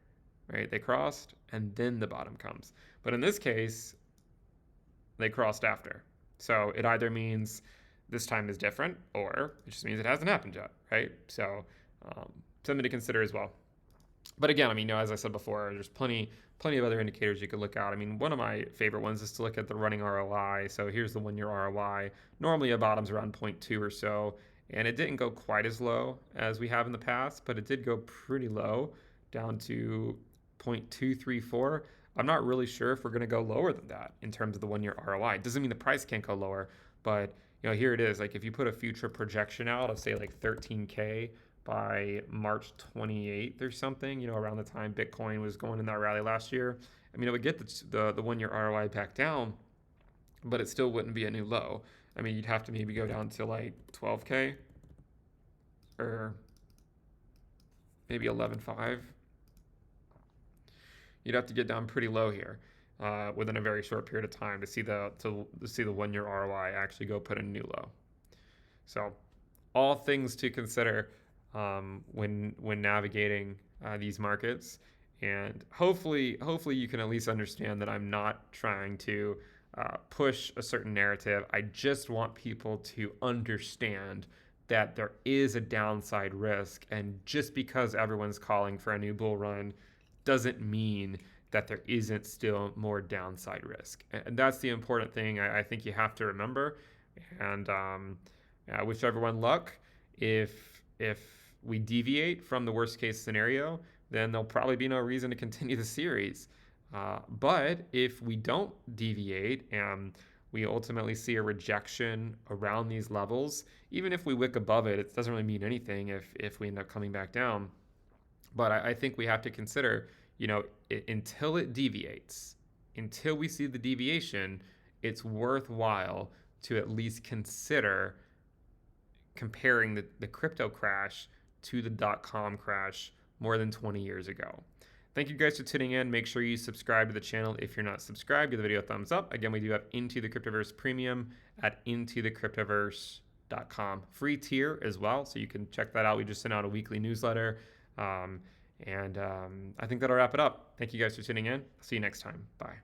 right? They crossed and then the bottom comes. But in this case, they crossed after. So it either means this time is different or it just means it hasn't happened yet, right? So something to consider as well. But again, I mean, as I said before, there's plenty of other indicators you could look at. I mean, one of my favorite ones is to look at the running ROI. So here's the 1-year ROI. Normally a bottom's around 0.2 or so, and it didn't go quite as low as we have in the past, but it did go pretty low, down to 0.234. I'm not really sure if we're going to go lower than that in terms of the 1-year ROI. It doesn't mean the price can't go lower, but here it is. Like if you put a future projection out of say like 13K by March 28th or something, around the time Bitcoin was going in that rally last year, I mean, it would get the 1-year ROI back down but it still wouldn't be a new low. I mean, you'd have to maybe go down to like 12K or maybe 11.5. You'd have to get down pretty low here within a very short period of time to see the 1 year ROI actually go put a new low. So, all things to consider when navigating these markets, and hopefully you can at least understand that I'm not trying to push a certain narrative. I just want people to understand that there is a downside risk, and just because everyone's calling for a new bull run doesn't mean that there isn't still more downside risk. And that's the important thing I think you have to remember. And I wish everyone luck. If we deviate from the worst case scenario, then there'll probably be no reason to continue the series. But if we don't deviate and we ultimately see a rejection around these levels, even if we wick above it, it doesn't really mean anything if we end up coming back down. But I think we have to consider, until it deviates, until we see the deviation, it's worthwhile to at least consider comparing the crypto crash to the .com crash more than 20 years ago. Thank you guys for tuning in. Make sure you subscribe to the channel if you're not subscribed. Give the video a thumbs up. Again, we do have Into the Cryptoverse Premium at intothecryptoverse.com. Free tier as well, so you can check that out. We just sent out a weekly newsletter. I think that'll wrap it up. Thank you guys for tuning in. See you next time. Bye.